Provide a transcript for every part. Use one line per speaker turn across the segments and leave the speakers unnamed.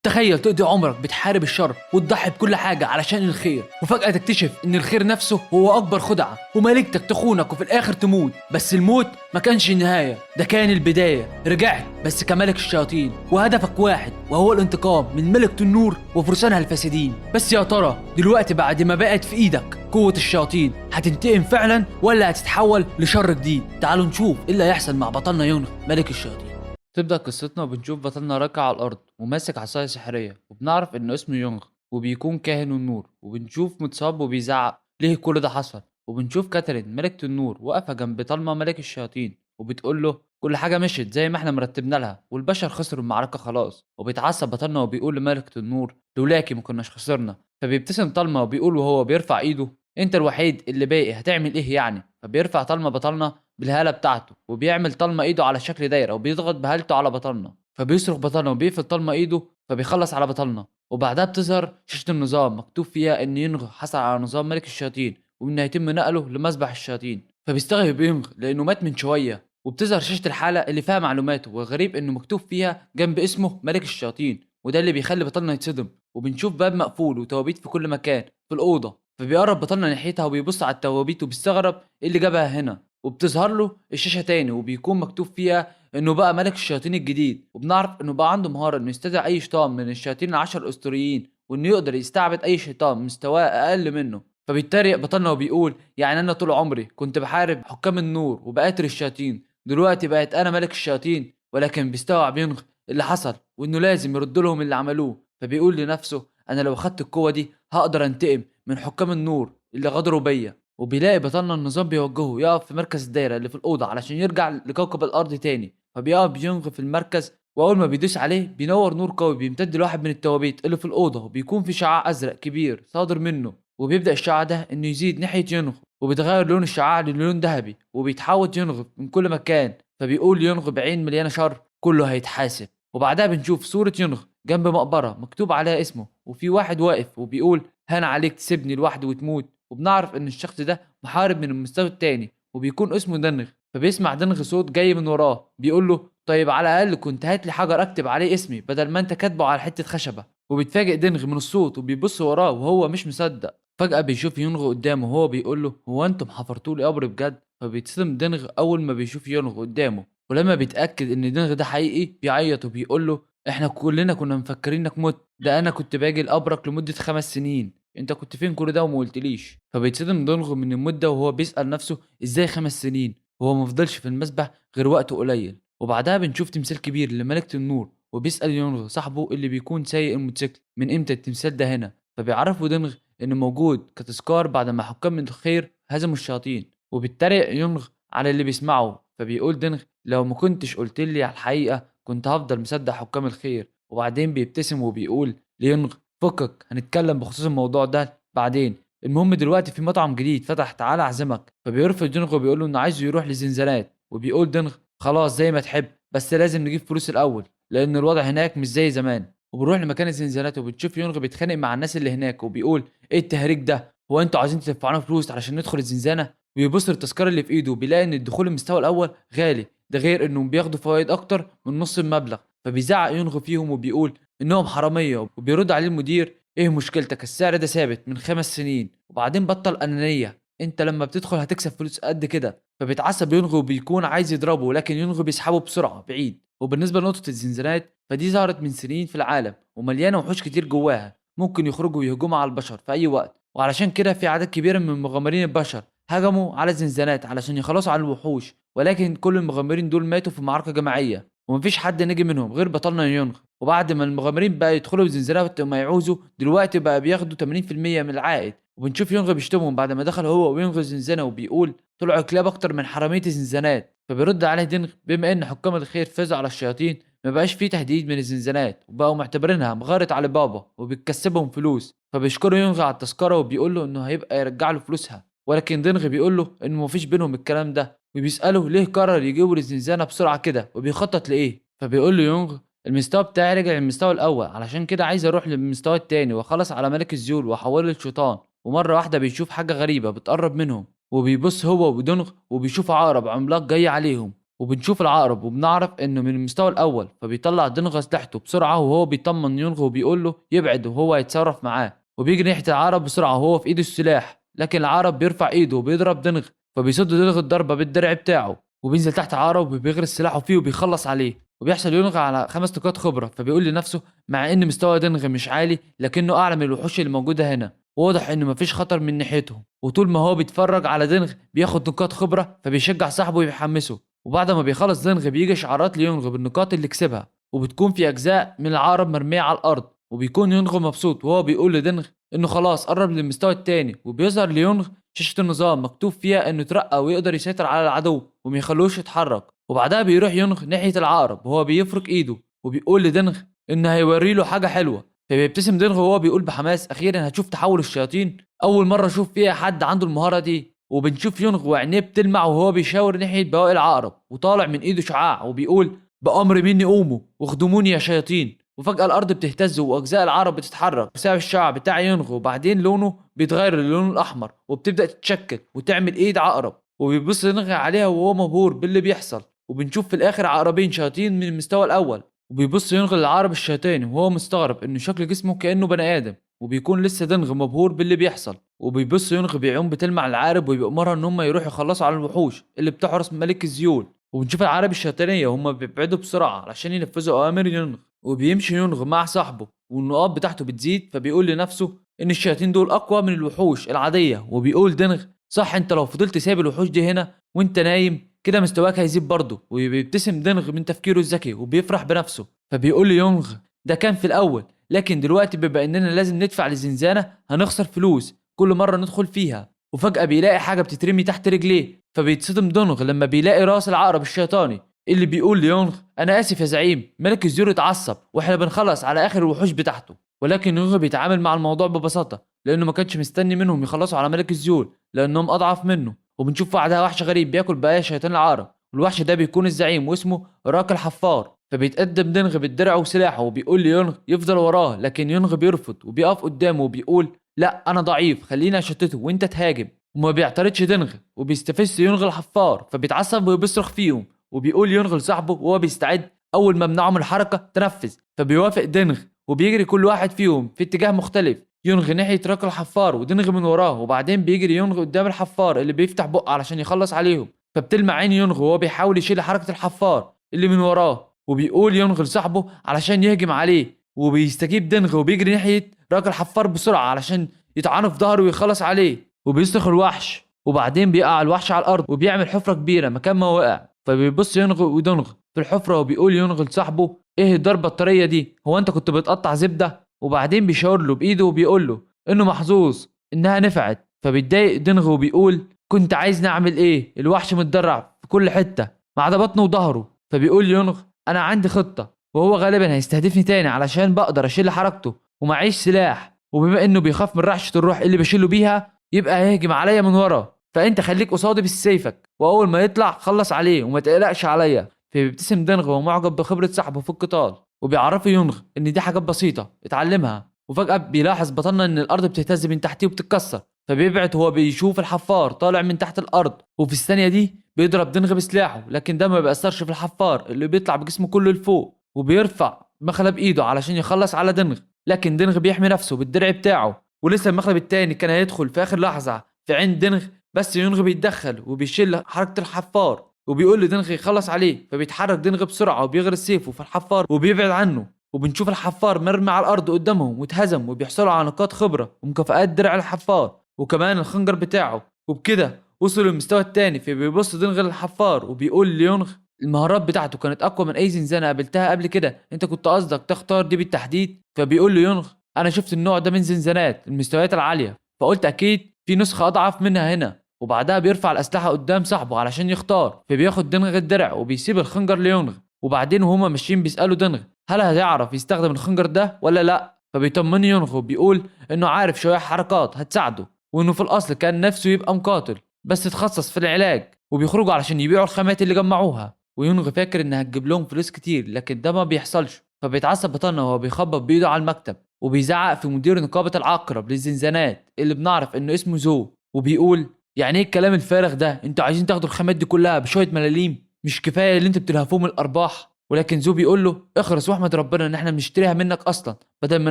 تخيل تقضي عمرك بتحارب الشر وتضحي بكل حاجة علشان الخير، وفجأة تكتشف إن الخير نفسه هو أكبر خدعة، وملكتك تخونك وفي الآخر تموت. بس الموت ما كانش النهاية، ده كان البداية. رجعت بس كملك الشياطين، وهدفك واحد وهو الانتقام من ملكة النور وفرسانها الفاسدين. بس يا ترى دلوقتي بعد ما بقت في إيدك قوة الشياطين هتنتقم فعلا ولا هتتحول لشر جديد؟ تعالوا نشوف إيه اللي هيحصل مع بطلنا يونغ ملك الشياطين. تبدأ قصتنا وبنشوف بطلنا راكع على الأرض وماسك عصاية سحرية، وبنعرف إنه اسمه يونغ وبيكون كاهن النور، وبنشوف متصاب وبيزعق ليه كل ده حصل. وبنشوف كاترين ملكة النور واقفة جنب طالما ملك الشياطين وبتقول له كل حاجة مشيت زي ما احنا مرتبنا لها والبشر خسروا المعركة خلاص. وبيتعصب بطلنا وبيقول لملكة النور لولاكي ما كناش خسرنا. فبيبتسم طالما وبيقول وهو بيرفع ايده انت الوحيد اللي باقي، هتعمل ايه يعني؟ فبيرفع طالما بطلنا بالهالة بتاعته وبيعمل طالما ايده على شكل دايرة وبيضغط بهالته على بطلنا، فبيصرخ بطلنا وبيقفل طالما ايده فبيخلص على بطلنا. وبعدها بتظهر شاشة النظام مكتوب فيها ان ينغ حصل على نظام ملك الشياطين وانه هيتم نقله لمسبح الشياطين. فبيستغرب ينغ لانه مات من شوية، وبتظهر شاشة الحالة اللي فيها معلوماته، والغريب انه مكتوب فيها جنب اسمه ملك الشياطين، وده اللي بيخلي بطلنا يتصدم. وبنشوف باب مقفول وتوابيت في كل مكان في الأوضة، فبيقرب بطلنا ناحيتها وبيبص على التوابيت وبيستغرب ايه اللي جابها هنا. وبتظهر له الشاشة تاني وبيكون مكتوب فيها انه بقى ملك الشياطين الجديد، وبنعرف انه بقى عنده مهارة انه يستدعي اي شيطان من الشياطين العشر الاسطوريين، وانه يقدر يستعبد اي شيطان مستواه اقل منه. فبيتريق بطلنا وبيقول يعني انا طول عمري كنت بحارب حكام النور وبقاتل الشياطين، دلوقتي بقيت انا ملك الشياطين؟ ولكن بيستوعب ينغ اللي حصل وانه لازم يرد لهم اللي عملوه. فبيقول لنفسه انا لو اخدت القوة دي هقدر انتقم من حكام النور اللي غدروا بيا. وبيلاقي بطلنا النظام بيوجهه يقف في مركز الدايرة اللي في الأوضة علشان يرجع لكوكب الأرض تاني. فبيقف ينغ في المركز، وأول ما بيدوس عليه بينور نور قوي بيمتد لواحد من التوابيت اللي في الأوضة، وبيكون في شعاع أزرق كبير صادر منه، وبيبدأ الشعاع ده إنه يزيد ناحية ينغ، وبيتغير لون الشعاع للون ذهبي وبيتحول ينغ من كل مكان. فبيقول ينغ بعين مليانة شر كله هيتحاسب. وبعدها بنشوف صورة ينغ جنب مقبرة مكتوب عليها اسمه، وفي واحد واقف وبيقول هان عليك تسيبني لوحدي وتموت. وبنعرف ان الشخص ده محارب من المستوى التاني وبيكون اسمه دنغ. فبيسمع دنغ صوت جاي من وراه بيقول له طيب على الاقل كنت هات لي حجر اكتب عليه اسمي بدل ما انت كاتبه على حته خشبه. وبيتفاجئ دنغ من الصوت وبيبص وراه وهو مش مصدق. فجاه بيشوف يونغ قدامه وهو بيقول له هو انتم حفرتوا لي قبر بجد؟ فبيتصدم دنغ اول ما بيشوف يونغ قدامه، ولما بيتاكد ان دنغ ده حقيقي بيعيط وبيقول له احنا كلنا كنا مفكرينك مت، ده انا كنت باجي لقبرك لمده 5 سنين، انت كنت فين كل ده وما قلتليش؟ فبيتصدم دونغ من المده وهو بيسال نفسه ازاي 5 سنين وهو ما فضلش في المسبح غير وقت قليل. وبعدها بنشوف تمثال كبير لملكة النور، وبيسال يونغ صاحبه اللي بيكون سايق الموتوسيكل من امتى التمثال ده هنا. فبيعرفوا دونغ انه موجود كتذكار بعد ما حكام من الخير هزموا الشياطين. وبيتريق يونغ على اللي بيسمعه، فبيقول دونغ لو ما كنتش قلت لي على الحقيقه كنت هفضل مصدق حكام الخير. وبعدين بيبتسم وبيقول ليونغ فكك هنتكلم بخصوص الموضوع ده بعدين، المهم دلوقتي في مطعم جديد فتح تعالى اعزمك. فبيرفض دينغ وبيقول له انه عايزه يروح لزنزانات، وبيقول دينغ خلاص زي ما تحب بس لازم نجيب فلوس الاول لان الوضع هناك مش زي زمان. وبنروح لمكان الزنزانات وبتشوف يونغ بيتخانق مع الناس اللي هناك وبيقول ايه التهريج ده؟ هو انتوا عايزين تدفعونا فلوس علشان ندخل الزنزانه؟ وبيبص للتذكره اللي في ايده وبيلاقي ان الدخول المستوى الاول غالي، ده غير انهم بياخدوا فوائد اكتر من نص المبلغ. فبيزعق يونغ فيهم وبيقول انهم حراميه، وبيرد عليه المدير ايه مشكلتك؟ السعر ده ثابت من 5 سنين، وبعدين بطل انانيه، انت لما بتدخل هتكسب فلوس قد كده. فبيتعصب يونغ وبيكون عايز يضربه لكن يونغ بيسحبه بسرعه بعيد. وبالنسبه لنقطه الزنزانات فدي ظهرت من سنين في العالم ومليانه وحوش كتير جواها ممكن يخرجوا ويهجموا على البشر في اي وقت، وعلشان كده في عدد كبير من مغامرين البشر هجموا على الزنزانات علشان يخلصوا على الوحوش، ولكن كل المغامرين دول ماتوا في معركه جماعيه ومفيش حد نجي منهم غير بطلنا يونغ. وبعد ما المغامرين بقى يدخلوا الزنزانات ما يعوزوا دلوقتي بقى بياخدوا 80% من العائد. وبنشوف يونغ بيشتمهم بعد ما دخل هو ويونغ الزنزانه وبيقول طلعوا كلاب اكتر من حراميه الزنزانات. فبيرد عليه دينغ بما ان حكام الخير فازوا على الشياطين ما بقاش فيه تهديد من الزنزانات وبقوا معتبرينها مغاره علي بابا وبتكسبهم فلوس. فبيشكروا يونغ على التذكره وبيقول له انه هيبقى يرجع له فلوسها، ولكن دينغ بيقول له انه مفيش بينهم الكلام ده، وبيساله ليه قرر يجيبوا للزنزانه بسرعه كده وبيخطط لايه. فبيقول له يونغ المستوى بتاعي رجع للمستوى الاول علشان كده عايز اروح للمستوى التاني واخلص على ملك الزيول واحوله لشيطان. ومره واحده بيشوف حاجه غريبه بتقرب منهم، وبيبص هو ودونغ وبيشوف عقرب عملاق جاي عليهم، وبنشوف العقرب وبنعرف انه من المستوى الاول، فبيطلع دينغ اسلحته بسرعه وهو بيطمن يونغ وبيقول له يبعد وهو هيتصرف معاه، وبيجري ناحيه العقرب بسرعه وهو في ايده السلاح، لكن العقرب بيرفع ايده وبيضرب دينغ، فبيصد دينغ الضربه بالدرع بتاعه، وبينزل تحت العقرب وبيغرس سلاحه فيه وبيخلص عليه، وبيحصل يونغ على 5 نقاط خبره. فبيقول لنفسه مع ان مستوى دينغ مش عالي لكنه اعلى من الوحوش اللي موجوده هنا، واضح انه مفيش خطر من ناحيتهم. وطول ما هو بيتفرج على دينغ بياخد نقاط خبره، فبيشجع صاحبه ويحمسه. وبعد ما بيخلص دينغ بيجي اشعارات ليونغ بالنقاط اللي كسبها، وبتكون في اجزاء من العقرب مرميه على الارض، وبيكون يونغ مبسوط وهو بيقول لدينغ انه خلاص قرب للمستوى التاني. وبيظهر ليونغ شاشه النظام مكتوب فيها انه اترقى ويقدر يسيطر على العدو وما يخلوش يتحرك. وبعدها بيروح يونغ ناحيه العقرب وهو بيفرك ايده وبيقول لدينغ انه هيوري له حاجه حلوه. فبيبتسم دينغ وهو بيقول بحماس اخيرا هتشوف تحول الشياطين، اول مره اشوف فيها حد عنده المهاره دي. وبنشوف يونغ وعينيه بتلمع وهو بيشاور ناحيه بواقي العقرب، وطالع من ايده شعاع وبيقول بأمر مني قوموا واخدموني يا شياطين. وفجأة الأرض بتهتز وأجزاء العقرب بتتحرك بسبب الشعاع بتاع يونغ، وبعدين لونه بيتغير للون الأحمر وبتبدأ تتشكل وتعمل إيد عقرب، وبيبص يونغ عليها وهو مبهور باللي بيحصل. وبنشوف في الآخر عقربين شياطين من المستوى الأول، وبيبص يونغ للعقرب الشيطاني وهو مستغرب إنه شكل جسمه كأنه بني آدم، وبيكون لسه دنغ مبهور باللي بيحصل. وبيبص يونغ بعيون بتلمع العقرب وبيأمرها ان هم يروحوا يخلصوا على الوحوش اللي بتحرس ملك الزيول. وبنشوف العقرب الشيطانيه وهم بيبعدوا بسرعه علشان ينفذوا اوامر يونغ، وبيمشي يونغ مع صاحبه والنقاط بتاعته بتزيد، فبيقول لنفسه ان الشياطين دول اقوى من الوحوش العاديه. وبيقول دنغ صح انت لو فضلت سايب الوحوش دي هنا وانت نايم كده مستواك هيزيد برضه. وبيبتسم دنغ من تفكيره الذكي وبيفرح بنفسه، فبيقول ليونغ ده كان في الاول، لكن دلوقتي بما اننا لازم ندفع للزنزانه هنخسر فلوس كل مره ندخل فيها. وفجاه بيلاقي حاجه بتترمي تحت رجليه، فبيتصدم دونغ لما بيلاقي راس العقرب الشيطاني اللي بيقول ليونغ انا اسف يا زعيم، ملك الزيور اتعصب واحنا بنخلص على اخر الوحوش بتاعته. ولكن يونغ بيتعامل مع الموضوع ببساطه لانه ما كانش مستني منهم يخلصوا على ملك الزيور لانهم اضعف منه. وبنشوف بعدها وحش غريب بياكل بقايا شيطان العقرب، والوحش ده بيكون الزعيم واسمه راك الحفار. فبيتقدم دنغ بالدرع وسلاحه وبيقول ليونغ يفضل وراه، لكن يونغ بيرفض وبيقف قدامه وبيقول لا انا ضعيف خليني اشتته وانت تهاجم. وما بيعترضش دنغ وبيستفز يونغ الحفار، فبيتعصب وبيصرخ فيهم وبيقول يونغ لصاحبه وهو بيستعد اول ما منعه من الحركه تنفذ. فبيوافق دنغ وبيجري كل واحد فيهم في اتجاه مختلف، يونغ ناحيه راك الحفار ودنغ من وراه، وبعدين بيجري يونغ قدام الحفار اللي بيفتح بقه علشان يخلص عليهم. فبتلمع عين يونغ وهو بيحاول يشيل حركه الحفار اللي من وراه، وبيقول يونغ لصاحبه علشان يهجم عليه، وبيستجيب دنغ وبيجري ناحيه راك الحفار بسرعه علشان يطعنه في ظهره ويخلص عليه. وبيصرخ الوحش، وبعدين بيقع الوحش على الارض وبيعمل حفره كبيره مكان ما وقع. فبيبص يونغ ودنغ في الحفره وبيقول يونغ لصاحبه ايه الضربه الطريه دي، هو انت كنت بتقطع زبده؟ وبعدين بيشاور له بايده وبيقول له انه محظوظ انها نفعت. فبيتضايق دنغ وبيقول كنت عايز نعمل ايه، الوحش متدرع في كل حته ما عدا بطنه وظهره. فبيقول يونغ انا عندي خطه، وهو غالبا هيستهدفني تاني علشان بقدر اشيل حركته ومعيش سلاح، وبما انه بيخاف من رعشه الروح اللي بشيله بيها يبقى هيهجم عليا من ورا، فانت خليك قصادي بسيفك واول ما يطلع خلص عليه وما تقلقش عليا. فبيبتسم دنغ ومعجب بخبره صاحبه في القتال، وبيعرفه يونغ ان دي حاجات بسيطه اتعلمها. وفجاه بيلاحظ بطلنا ان الارض بتهتز من تحتيه وبتتكسر، فبيبعد هو بيشوف الحفار طالع من تحت الارض، وفي الثانيه دي بيضرب دنغ بسلاحه، لكن ده ما بيأثرش في الحفار اللي بيطلع بجسمه كله لفوق، وبيرفع مخلب ايده علشان يخلص على دنغ، لكن دنغ بيحمي نفسه بالدرع بتاعه. ولسه المخلب التاني كان هيدخل في اخر لحظه في عين دنغ، بس يونغ بيتدخل وبيشيل حركه الحفار وبيقول لدنغ يخلص عليه. فبيتحرك دنغ بسرعه وبيغرس سيفه في الحفار وبيبعد عنه، وبنشوف الحفار مرمي على الارض قدامهم واتهزم، وبيحصلوا على نقاط خبره ومكافآت درع الحفار وكمان الخنجر بتاعه. وبكده وصلوا للمستوى التاني. فبيبص دنغ للحفار وبيقول ليونغ المهارات بتاعته كانت اقوى من اي زنزانه قابلتها قبل كده، انت كنت قصدك تختار دي بالتحديد؟ فبيقول له يونغ انا شفت النوع ده من زنزانات المستويات العاليه، فقلت اكيد في نسخه اضعف منها هنا. وبعدها بيرفع الاسلحه قدام صاحبه علشان يختار، فبياخد دنغ الدرع وبيسيب الخنجر ليونغ. وبعدين وهما ماشيين بيسالوا دنغ هل هيعرف يستخدم الخنجر ده ولا لا، فبيطمن يونغ وبيقول انه عارف شويه حركات هتساعده، وانه في الاصل كان نفسه يبقى مقاتل بس تخصص في العلاج، وبيخرجوا علشان يبيعوا الخامات اللي جمعوها. ويونغ فاكر انها هتجيب لهم فلوس كتير لكن ده ما بيحصلش، فبيتعصب بطلنا وهو بيخبط بايده على المكتب وبيزعق في مدير نقابه العقرب للزنزانات اللي بنعرف انه اسمه زو، وبيقول يعني ايه الكلام الفارغ ده، انتوا عايزين تاخدوا الخامات دي كلها بشويه ملاليم؟ مش كفايه اللي انتوا بتلهفوه من الارباح؟ ولكن زو بيقول له اخرس واحمد ربنا ان احنا بنشتريها منك اصلا بدل ما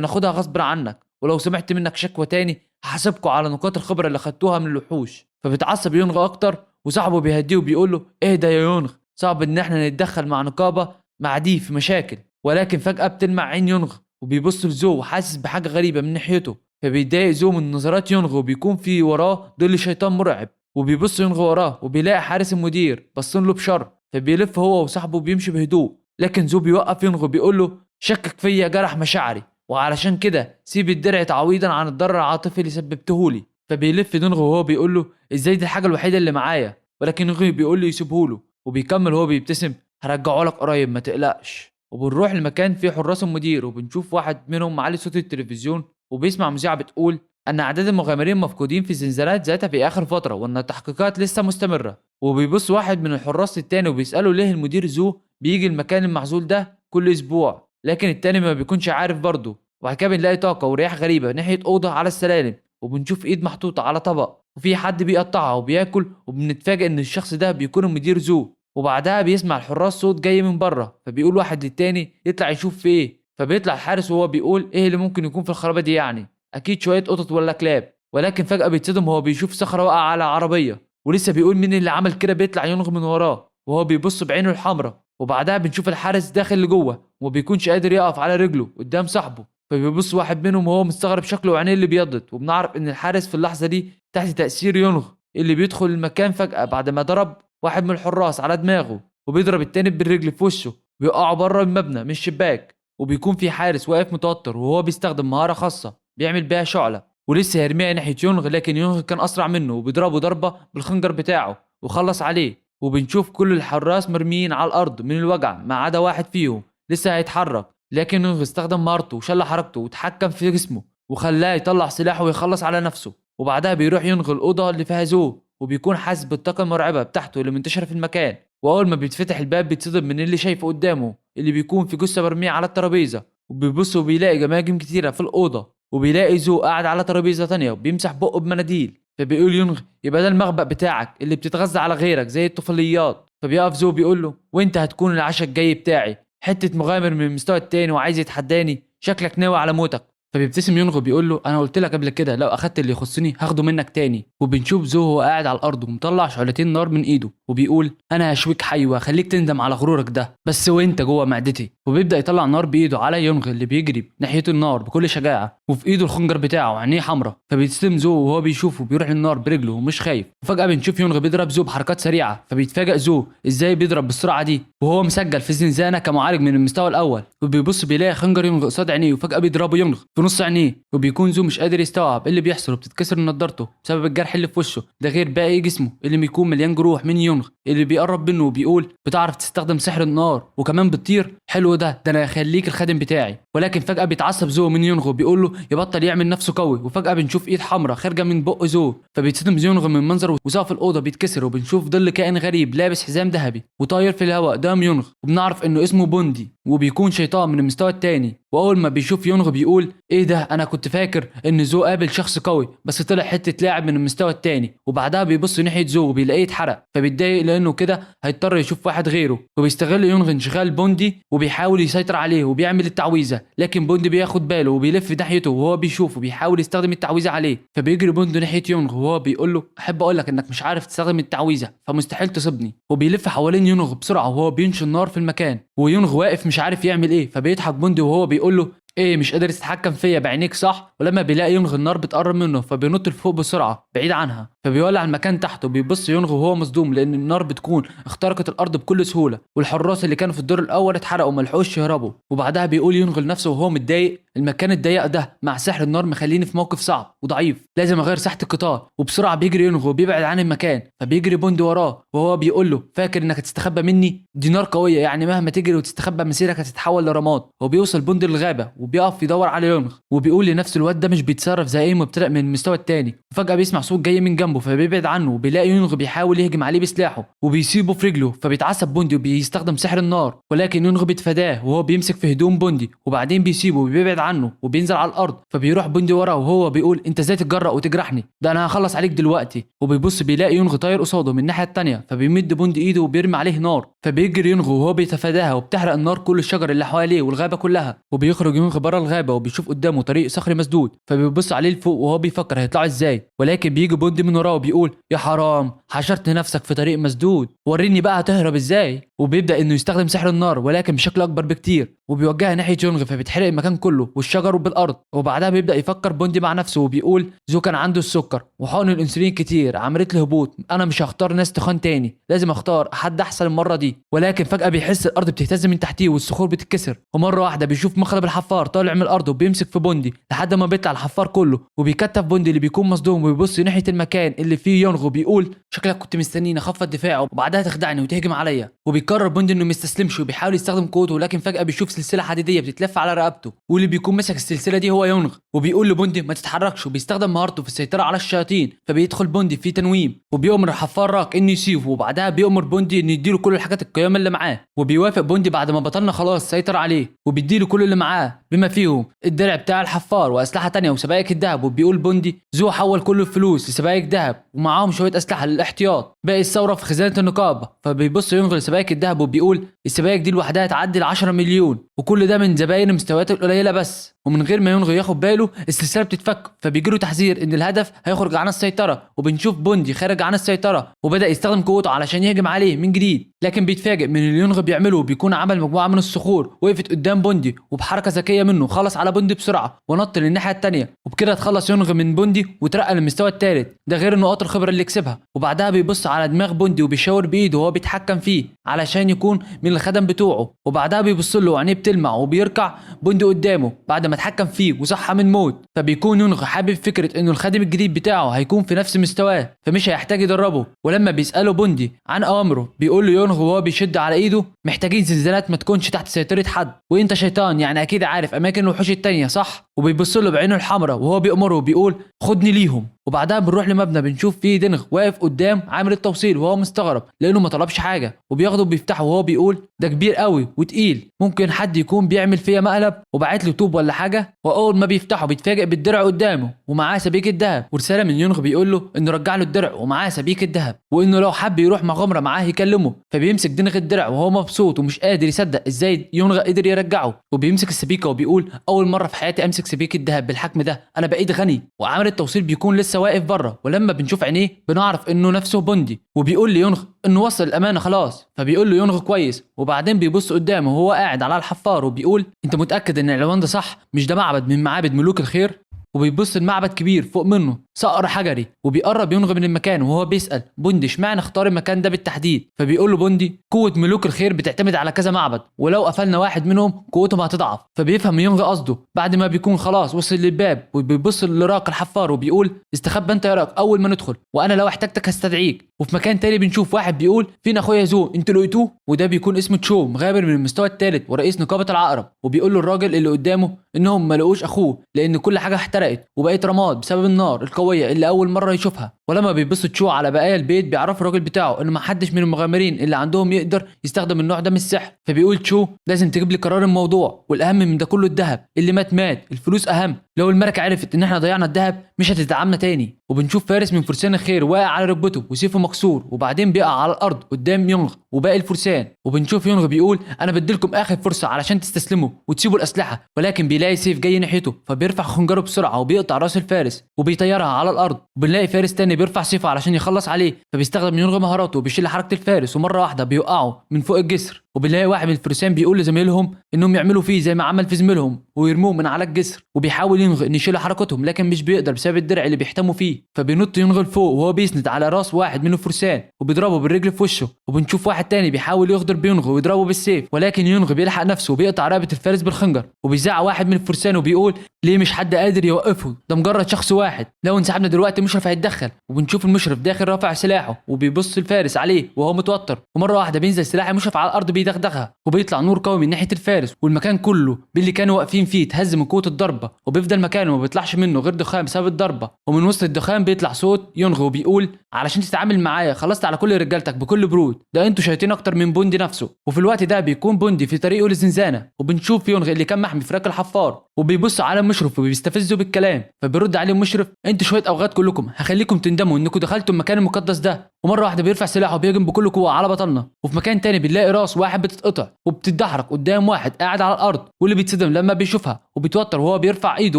ناخدها غصب عنك، ولو سمعت منك شكوى تاني هحاسبكوا على نقاط الخبره اللي خدتوها من الوحوش. فبيتعصب يونغ اكتر، وصاحبه بيهديه وبيقول له اهدى يا يونغ، صعب ان احنا نتدخل مع نقابه مع دي في مشاكل. ولكن فجاه بتلمع عين يونغ وبيبص لزو وحاسس بحاجه غريبه من ناحيته، فبيتضايق زو من نظرات يونغ وبيكون في وراه ظل شيطان مرعب. وبيبص يونغ وراه وبيلاقي حارس المدير بصين له بشر، فبيلف هو وصاحبه وبيمشي بهدوء. لكن زو بيوقف يونغ وبيقول له شكك فيا جرح مشاعري، وعلشان كده سيب الدرع تعويضا عن الضرر العاطفي اللي سببتهولي. فبيلف يونغ وهو بيقول له ازاي دي الحاجه الوحيده اللي معايا، ولكن يونغ بيقول له يسيبهوله وبيكمل وهو بيبتسم هرجعه لك قريب ما تقلقش. وبنروح لمكان فيه حراس المدير وبنشوف واحد منهم معلي صوت التلفزيون وبيسمع مذيعه بتقول ان اعداد المغامرين مفقودين في الزنزانات ذاتها في اخر فتره وان التحقيقات لسه مستمره. وبيبص واحد من الحراس التاني وبيساله ليه المدير زو بيجي المكان المعزول ده كل اسبوع، لكن التاني ما بيكونش عارف برضه. وبعد كده بنلاقي طاقه ورياح غريبه ناحيه اوضه على السلالم، وبنشوف ايد محطوطه على طبق وفي حد بيقطعها وبياكل، وبنتفاجئ ان الشخص ده بيكون المدير زو. وبعدها بيسمع الحراس صوت جاي من بره، فبيقول واحد للتاني يطلع يشوف في ايه. فبيطلع الحارس وهو بيقول ايه اللي ممكن يكون في الخرابه دي، يعني اكيد شويه قطط ولا كلاب. ولكن فجاه بيتصدم وهو بيشوف صخره واقعه على عربيه، ولسه بيقول مين اللي عمل كده بيطلع ينغ من وراه وهو بيبص بعينه الحمراء. وبعدها بنشوف الحارس داخل لجوه وما بيكونش قادر يقف على رجله قدام صاحبه، فبيبص واحد منهم وهو مستغرب شكله وعينيه اللي بيضت. وبنعرف ان الحارس في اللحظه دي تحت تاثير ينغ اللي بيدخل المكان فجاه بعد ما ضرب واحد من الحراس على دماغه وبيضرب التاني بالرجل في وشه ويقعوا بره المبنى من الشباك. وبيكون في حارس واقف متوتر وهو بيستخدم مهاره خاصه بيعمل بيها شعله ولسه هيرميها ناحيه يونغ، لكن يونغ كان اسرع منه وبيضربه ضربه بالخنجر بتاعه وخلص عليه. وبنشوف كل الحراس مرميين على الارض من الوجع ما عدا واحد فيهم لسه هيتحرك، لكن يونغ استخدم مهارته وشل حركته وتحكم في جسمه وخلاه يطلع سلاحه ويخلص على نفسه. وبعدها بيروح يونغ الاوضه اللي فيها زو وبيكون حاسس بالطاقه المرعبه بتاعته اللي منتشره في المكان. واول ما بيتفتح الباب بيتصدم من اللي شايفه قدامه اللي بيكون في جثه مرميه على الترابيزه، وبيبص وبيلاقي جماجم كتيره في الاوضه، وبيلاقي زو قاعد على ترابيزه تانية وبيمسح بقه بمناديل. فبيقول يونغ يبقى ده المخبأ بتاعك اللي بتتغذى على غيرك زي الطفيليات. فبيقف زو بيقول له وانت هتكون العشاء الجاي بتاعي، حته مغامر من المستوى التاني وعايز يتحداني، شكلك ناوي على موتك. فبيبتسم يونغ بيقول له انا قلت لك قبل كده لو اخدت اللي يخصني هاخده منك تاني. وبنشوف زو هو قاعد على الارض ومطلع شعلتين نار من ايده وبيقول انا هشويك حي وهخليك تندم على غرورك ده بس وانت جوه معدتي. وبيبدا يطلع نار بايده على يونغ اللي بيجري ناحيه النار بكل شجاعه وفي ايده الخنجر بتاعه وعينيه حمراء. فبيبتسم زو وهو بيشوفه بيروح للنار برجله ومش خايف. وفجاه بنشوف يونغ بيضرب زو بحركات سريعه، فبيتفاجئ زو ازاي بيضرب بالسرعه دي وهو مسجل في الزنزانه كمعالج من المستوى الاول. وبيبص بيلاقي خنجر يونغ قصاد عينيه وفجاه بيضربه يونغ في نص عينيه، وبيكون زو مش قادر يستوعب ايه اللي بيحصل وبتتكسر نضارته بسبب الجرح اللي في وشه ده، غير باقي جسمه اللي بيكون مليان جروح من يونغ اللي بيقرب منه وبيقول بتعرف تستخدم سحر النار وكمان بتطير، حلو ده انا هخليك الخادم بتاعي. ولكن فجاه بيتعصب زو من يونغ وبيقول له يبطل يعمل نفسه قوي. وفجاه بنشوف ايد حمراء خارجه من بق زو، فبيتصدم يونغ من منظره وسقف الاوضه بيتكسر وبنشوف ظل كائن غريب لابس حزام ذهبي وطاير في الهواء قدام يونغ، وبنعرف انه اسمه بوندي وبيكون شيطان من المستوى الثاني. واول ما بيشوف يونغ بيقول ايه ده انا كنت فاكر ان زو قابل شخص قوي بس طلع حته لاعب من المستوى الثاني. وبعدها بيبص ناحيه زو وبيلاقيه اتحرق، فبيتضايق لانه كده هيضطر يشوف واحد غيره. وبيستغل يونغ انشغال بوندي وبيحاول يسيطر عليه وبيعمل التعويذه، لكن بوندي بياخد باله وبيلف ناحيته وهو بيشوفه بيحاول يستخدم التعويذه عليه. فبيجري بوندي ناحيه يونغ وهو بيقول له احب اقول لك انك مش عارف تستخدم التعويذه فمستحيل تصيبني. وبيلف حوالين يونغ بسرعه وهو بينشر النار في المكان، ويونغ واقف مش عارف يعمل ايه. فبيضحك بوندي وهو بيقول له ايه مش قادر تتحكم فيا بعينيك صح؟ ولما بيلاقي يونغ النار بتقرب منه فبينط لفوق بسرعه بعيد عنها، فبيولع المكان تحته. بيبص يونغ وهو مصدوم لان النار بتكون اخترقت الارض بكل سهوله، والحراس اللي كانوا في الدور الاول اتحرقوا وما لحقوش يهربوا. وبعدها بيقول يونغ لنفسه وهو متضايق المكان الضيق ده مع سحر النار مخليني في موقف صعب وضعيف، لازم اغير ساحه القتال. وبسرعه بيجري يونغ وبيبعد عن المكان، فبيجري بوندي وراه وهو بيقول له فاكر انك هتستخبى مني؟ دي نار قويه يعني مهما تجري وتستخبى مسيرك هتتحول لرماد. وبيوصل بوندي للغابه وبيقف يدور على يونغ وبيقول لنفسه الواد ده مش بيتصرف زي اي مبتدئ من المستوى الثاني. وفجاه بيسمع صوت جاي من جنبه جنبه فبيبعد عنه، وبيلاقي يونغ بيحاول يهجم عليه بسلاحه وبيسيبه في رجله، فبيتعصب بوندي وبيستخدم سحر النار، ولكن يونغ بيتفاداه وهو بيمسك في هدوم بوندي، وبعدين بيسيبه وبيبعد عنه وبينزل على الارض. فبيروح بوندي وراه وهو بيقول انت ازاي تتجرأ وتجرحني؟ ده انا هخلص عليك دلوقتي. وبيبص بيلاقي يونغ طاير قصاده من الناحيه الثانيه، فبيمد بوندي ايده وبيرمي عليه نار، فبيجري يونغ وهو بيتفاداها وبتحرق النار كل الشجر اللي حواليه والغابه كلها. وبيخرج يونغ بره الغابه وبيشوف قدامه طريق صخري مسدود، فبيبص عليه لفوق وهو بيفكر هيطلعوا ازاي، ولكن بيجي بوندي من وراه وبيقول يا حرام حشرت نفسك في طريق مسدود، وريني بقى هتهرب ازاي. وبيبدا انه يستخدم سحر النار ولكن بشكل اكبر بكتير، وبيوجهها ناحيه يونغ فبيتحرق المكان كله والشجر بالارض. وبعدها بيبدا يفكر بوندي مع نفسه وبيقول زو كان عنده السكر وحقن الانسولين كتير عملت له هبوط، انا مش هختار ناس تخان تاني، لازم اختار حد احسن المره دي. ولكن فجاه بيحس الارض بتهتز من تحتيه والصخور بتتكسر، ومره واحده بيشوف مخلب الحفار طالع من الارض وبيمسك في بوندي لحد ما بيطلع الحفار كله، وبيكتف بوندي اللي بيكون مصدوم وبيبص ناحيه المكان اللي فيه يونغ وبيقول شكلك كنت مستنيني اخفض دفاعه وبعدها تخدعني وتهجم عليا. وبيقرر بوندي انه ما يستسلمش وبيحاول يستخدم قوته، ولكن فجاه بيشوف سلسله حديديه بتتلف على رقبته، واللي بيكون ماسك السلسله دي هو يونغ، وبيقول لبوندي ما تتحركش، وبيستخدم مهارته في السيطره على الشياطين. فبيدخل بوندي في تنويم وبيأمر الحفار راك انه يسيبه، وبعدها بيأمر بوندي انه يديله كل الحاجات القيامه اللي معاه، وبيوافق بوندي بعد ما بطلنا خلاص سيطر عليه، وبيديله كل اللي معاه بما فيهم الدرع بتاع الحفار واسلحه تانية وسبائك الذهب. وبيقول بوندي زو حول كل الفلوس لسبائك ذهب ومعاهم شويه اسلحه للاحتياط، باقي الثوره في خزانه النقابه. فبيبص يونغ لسبائك الذهب وبيقول السبائك دي لوحدها تعدي ال 10 مليون، وكل ده من زباين مستويات القليله بس. ومن غير ما يونغ ياخد باله السلسله بتتفك، فبيجيله تحذير ان الهدف هيخرج عن السيطره، وبنشوف بوندي خارج عن السيطره وبدا يستخدم قوته علشان يهجم عليه من جديد، لكن بيتفاجئ من اللي يونغ بيعمله وبيكون عمل مجموعه من الصخور وقفت قدام بوندي، وبحركه ذكيه منه خلص على بوندي بسرعه ونط للناحيه الثانيه، وبكده اتخلص يونغ من بوندي وترقى للمستوى الثالث، ده غير نقاط الخبره اللي كسبها. وبعدها بيبص على دماغ بوندي وبيشاور بايده وهو بيتحكم فيه علشان يكون من الخدم بتوعه، وبعدها بيبص له وعينيه بتلمع وبيركع بوندي قدامه بعد ما اتحكم فيه وصحى من موت. فبيكون يونغ حابب فكره انه الخادم الجديد بتاعه هيكون في نفس مستواه فمش هيحتاج يدربه، ولما بيساله بوندي عن اوامره بيقول له يونغ وهو بيشد على ايده محتاجين زنزانات ما تكونش تحت سيطره حد، وانت شيطان يعني اكيد عارف اماكن الوحوش التانية صح؟ وبيبص له بعينه الحمراء وهو بيأمره وبيقول خدني ليهم. وبعدها بنروح لمبنى بنشوف فيه دينغ واقف قدام عامل التوصيل وهو مستغرب لانه ما طلبش حاجه، وبياخده وبيفتحه وهو بيقول ده كبير قوي وتقيل، ممكن حد يكون بيعمل فيا مقلب وبعت له طوب ولا حاجه. واول ما بيفتحه بيتفاجئ بالدرع قدامه ومعاه سبيك الذهب، ورساله من يونغ بيقول له انه رجع له الدرع ومعاه سبيك الذهب، وانه لو حب يروح مغامره معاه يكلمه. فبيمسك دينغ الدرع وهو مبسوط ومش قادر يصدق ازاي يونغ قدر يرجعه، وبيمسك السبيكه وبيقول اول مره في حياتي امسك سبيك الذهب بالحجم ده، انا بقيت غني. وعامل التوصيل بيكون لسه واقف بره، ولما بنشوف عينيه بنعرف انه نفسه بوندي، وبيقول ليونغ انه وصل الامانه خلاص. فبيقول له يونغ كويس، وبعدين بيبص قدامه وهو قاعد على الحفار وبيقول انت متاكد ان العنوان ده صح؟ مش ده معبد من معابد ملوك الخير؟ وبيبص المعبد كبير فوق منه صقر حجري، وبيقرب يونغ من المكان وهو بيسأل بوندي اشمعنى اختار المكان ده بالتحديد. فبيقول له بوندي قوة ملوك الخير بتعتمد على كذا معبد، ولو قفلنا واحد منهم قوتهم هتضعف. فبيفهم يونغ قصده بعد ما بيكون خلاص وصل للباب، وبيبص لراك الحفار وبيقول استخبى انت يا راك اول ما ندخل، وانا لو احتجتك هستدعيك. وفي مكان تاني بنشوف واحد بيقول فين اخويا زو انتوا لقيتوه؟ وده بيكون اسمه تشو مغامر من المستوى الثالث ورئيس نقابة العقرب، وبيقول له الراجل اللي قدامه انهم ما لقوش اخوه لان كل حاجة احترقت وبقت رماد بسبب النار القوية اللي اول مرة يشوفها. ولما بيبص تشو على بقايا البيت بيعرف الراجل بتاعه ان ما حدش من المغامرين اللي عندهم يقدر يستخدم النوع ده من السحر. فبيقول تشو لازم تجيب لي قرار الموضوع، والاهم من ده كله الذهب، اللي مات الفلوس اهم، لو الملكة عرفت ان احنا ضيعنا الذهب مش هتدعمنا تاني. وبنشوف فارس من فرسان الخير واقع على ركبته وسيفه مكسور، وبعدين بيقع على الارض قدام يونغ وباقي الفرسان. وبنشوف يونغ بيقول انا بديلكم اخر فرصه علشان تستسلموا وتسيبوا الاسلحه، ولكن بيلاقي سيف جاي ناحيته فبيرفع خنجره بسرعه وبيقطع راس الفارس وبيطيرها على الارض. وبنلاقي فارس تاني بيرفع سيفه علشان يخلص عليه، فبيستخدم يونغ مهاراته وبيشيل حركه الفارس ومره واحده بيوقعوا من فوق الجسر. وبنلاقي واحد من الفرسان بيقول لزميلهم انهم يعملوا فيه زي ما عمل في زميلهم ويرموه من على الجسر، وبيحاول يونغ ان يشيل حركتهم لكن مش بيقدر بسبب الدرع اللي بيحتموا فيه. فبينط يونغ لفوق وهو بيسند على راس واحد من الفرسان وبيضربه بالرجل في وشه. وبنشوف واحد تاني بيحاول يغدر بيونغ ويضربه بالسيف، ولكن يونغ بيلحق نفسه وبيقطع رقبه الفارس بالخنجر. وبيزعق واحد من الفرسان وبيقول ليه مش حد قادر يوقفه؟ ده مجرد شخص واحد، لو انسحبنا دلوقتي مشرف هيتدخل. وبنشوف المشرف داخل رافع سلاحه وبيبص الفارس عليه وهو متوتر، ومره واحده بينزل سلاح المشرف على الارض بيدغدغها، وبيطلع نور قوي من ناحيه الفارس، والمكان كله باللي كانوا واقفين فيه اتهز من قوه الضربه، وبيفضل مكانه ما بيطلعش منه غير دخان بسبب الضربه. ومن وسط الدخان بيطلع صوت ينغ وبيقول علشان تتعامل معايا خلصت على كل رجالتك بكل برود، ده انتوا شايطين اكتر من بوندي نفسه. وفي الوقت ده بيكون بوندي في طريقه للزنزانه، وبنشوف ينغ اللي كان محمي في راك الحفار، وبيبص على مشرف وبيستفزه بالكلام، فبيرد عليه مشرف انتوا شويه اوغاد كلكم، هخليكم تندموا انكم دخلتوا المكان المقدس ده. ومره واحده بيرفع سلاحه وبيهجم بكل قوه على بطلنا. وفي مكان تاني بنلاقي راس واحد بتتقطع وبتتدحرج قدام واحد قاعد على الارض، واللي بيتصدم لما بيشوفها وبيتوتر وهو بيرفع ايده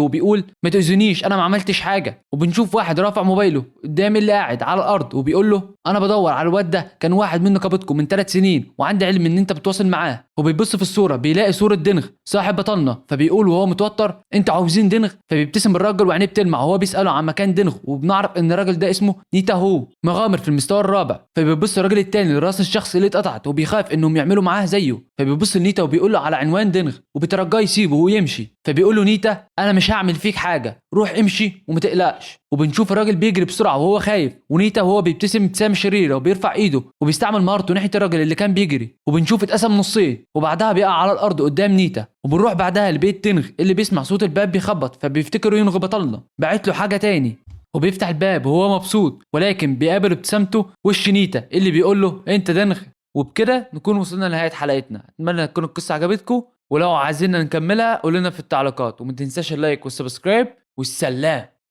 وبيقول ما تاذونيش انا ما عملتش حاجه. وبنشوف واحد رافع موبايله قدام اللي قاعد على الارض وبيقول له انا بدور على الواد ده، كان واحد من نقابتكم من 3 سنين وعندي علم ان انت بتواصل معاه. وبيبص في الصوره بيلاقي صوره دنغ صاحب بطلنا، فبيقول وهو متوتر انتوا عاوزين دنغ؟ فبيبتسم الراجل وعينيه بتلمع وهو بيساله عن مكان دنغ، وبنعرف ان الراجل ده اسمه نيتا هو مغامر في المستوى الرابع. فبيبص الراجل التاني لراس الشخص اللي اتقطعت وبيخاف انهم يعملوا معاه زيه، فبيبص لنيتا وبيقول له على عنوان دنغ وبيترجاه يسيبه ويمشي. فبيقول له نيتا انا مش هعمل فيك حاجه، روح امشي وما تقلقش. وبنشوف الراجل بيجري بسرعه وهو خايف، ونيتا وهو بيبتسم ابتسامه شريره وبيرفع ايده وبيستعمل مهارته ناحيه الراجل اللي كان بيجري، وبنشوف اتقسم نصين وبعدها بيقع على الارض قدام نيتا. وبنروح بعدها لبيت دنغ اللي بيسمع صوت الباب بيخبط، فبيفتكر ينغ بطلنا بعت له حاجه تاني، وبيفتح الباب وهو مبسوط، ولكن بيقابل ابتسامته وش نيتا اللي بيقول له انت دنغ. وبكده نكون وصلنا لنهايه حلقتنا. اتمنى تكون القصه عجبتكم، ولو عايزين نكملها قولوا لنا في التعليقات، وما تنساش اللايك والسبسكرايب والسلام.